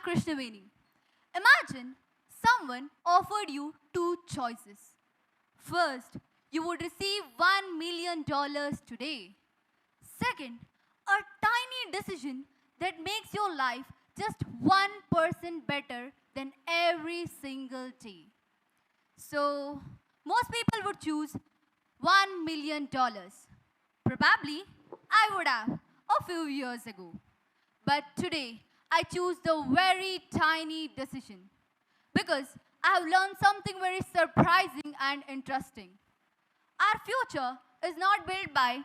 KRISHNAVENI. Imagine someone offered you two choices. First, you would receive $1 million today. Second, a tiny decision that makes your life just 1% better than every single day. So, most people would choose $1 million. Probably, I would have a few years ago. But today, I choose the very tiny decision because I have learned something very surprising and interesting. Our future is not built by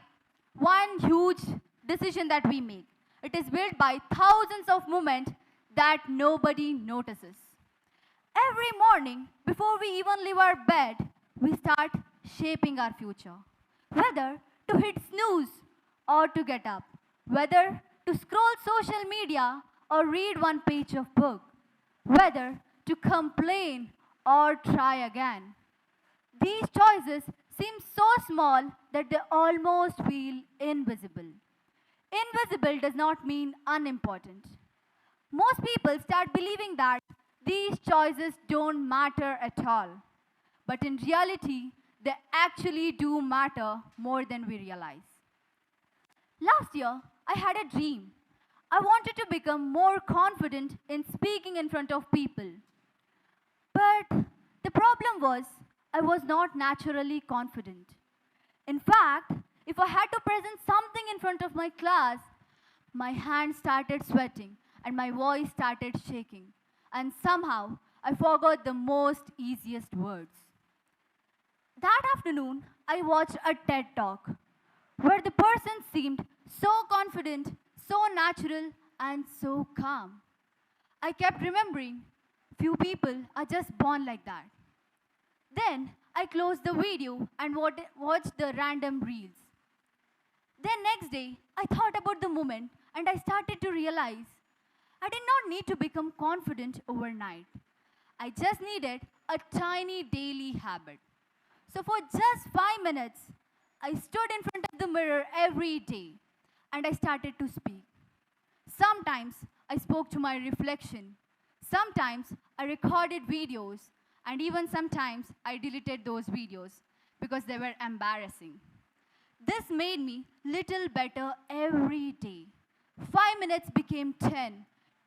one huge decision that we make. It is built by thousands of moments that nobody notices. Every morning, before we even leave our bed, we start shaping our future. Whether to hit snooze or to get up, whether to scroll social media or read one page of book, whether to complain or try again. These choices seem so small that they almost feel invisible. Invisible does not mean unimportant. Most people start believing that these choices don't matter at all. But in reality, they actually do matter more than we realize. Last year, I had a dream. I wanted to become more confident in speaking in front of people. But the problem was, I was not naturally confident. In fact, if I had to present something in front of my class, my hands started sweating and my voice started shaking. And somehow, I forgot the most easiest words. That afternoon, I watched a TED talk where the person seemed so confident, so natural, and so calm. I kept remembering, few people are just born like that. Then I closed the video and watched the random reels. Then next day, I thought about the moment and I started to realize I did not need to become confident overnight. I just needed a tiny daily habit. So for just 5 minutes, I stood in front of the mirror every day and I started to speak. Sometimes I spoke to my reflection. Sometimes I recorded videos and even sometimes I deleted those videos because they were embarrassing. This made me little better every day. 5 minutes became 10,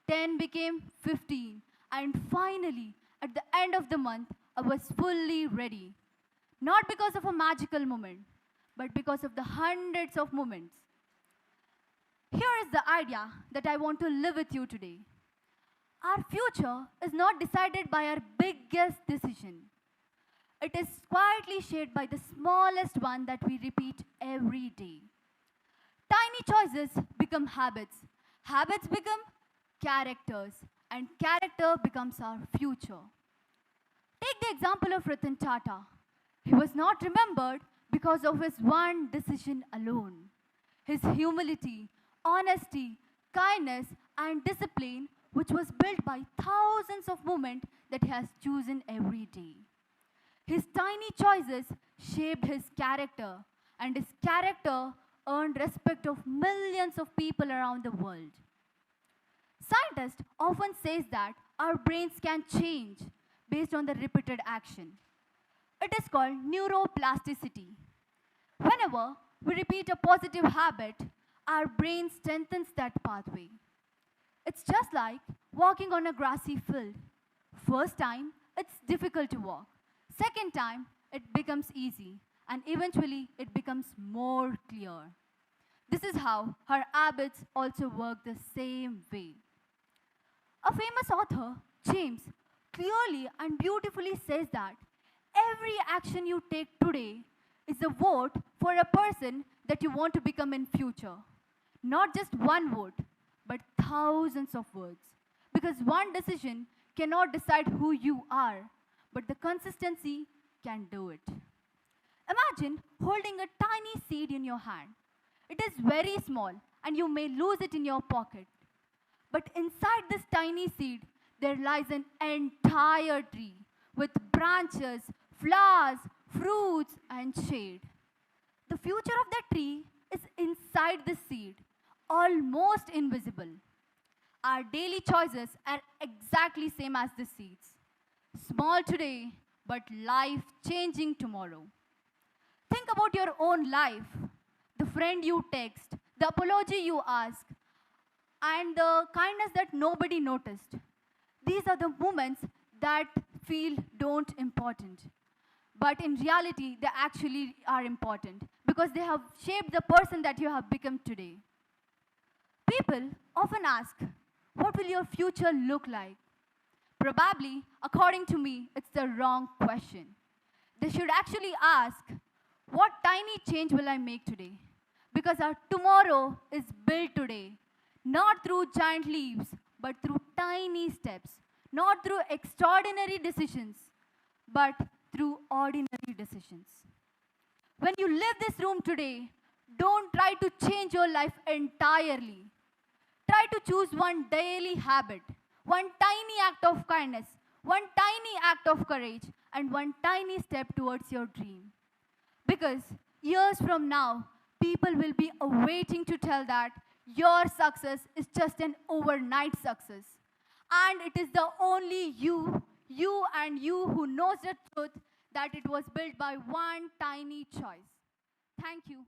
10 became 15, and finally, at the end of the month, I was fully ready. Not because of a magical moment, but because of the hundreds of moments. Here is the idea that I want to live with you today. Our future is not decided by our biggest decision. It is quietly shaped by the smallest one that we repeat every day. Tiny choices become habits. Habits become characters. And character becomes our future. Take the example of Ratan Tata. He was not remembered because of his one decision alone. His humility, honesty, kindness, and discipline, which was built by thousands of moments that he has chosen every day. His tiny choices shaped his character, and his character earned respect of millions of people around the world. Scientists often say that our brains can change based on the repeated action. It is called neuroplasticity. Whenever we repeat a positive habit, our brain strengthens that pathway. It's just like walking on a grassy field. First time, it's difficult to walk. Second time, it becomes easy. And eventually, it becomes more clear. This is how our habits also work the same way. A famous author, James, clearly and beautifully says that every action you take today is a vote for a person that you want to become in future. Not just one vote, but thousands of words. Because one decision cannot decide who you are, but the consistency can do it. Imagine holding a tiny seed in your hand. It is very small and you may lose it in your pocket. But inside this tiny seed, there lies an entire tree with branches, flowers, fruits, and shade. The future of the tree is inside the seed, almost invisible. Our daily choices are exactly same as the seeds. Small today, but life-changing tomorrow. Think about your own life. The friend you text, the apology you ask, and the kindness that nobody noticed. These are the moments that feel don't important. But in reality, they actually are important because they have shaped the person that you have become today. People often ask, what will your future look like? Probably, according to me, it's the wrong question. They should actually ask, what tiny change will I make today? Because our tomorrow is built today, not through giant leaps, but through tiny steps, not through extraordinary decisions, but through ordinary decisions. When you leave this room today, don't try to change your life entirely. Try to choose one daily habit, one tiny act of kindness, one tiny act of courage, and one tiny step towards your dream. Because years from now, people will be awaiting to tell that your success is just an overnight success. And it is the only you and you who knows the truth that it was built by one tiny choice. Thank you.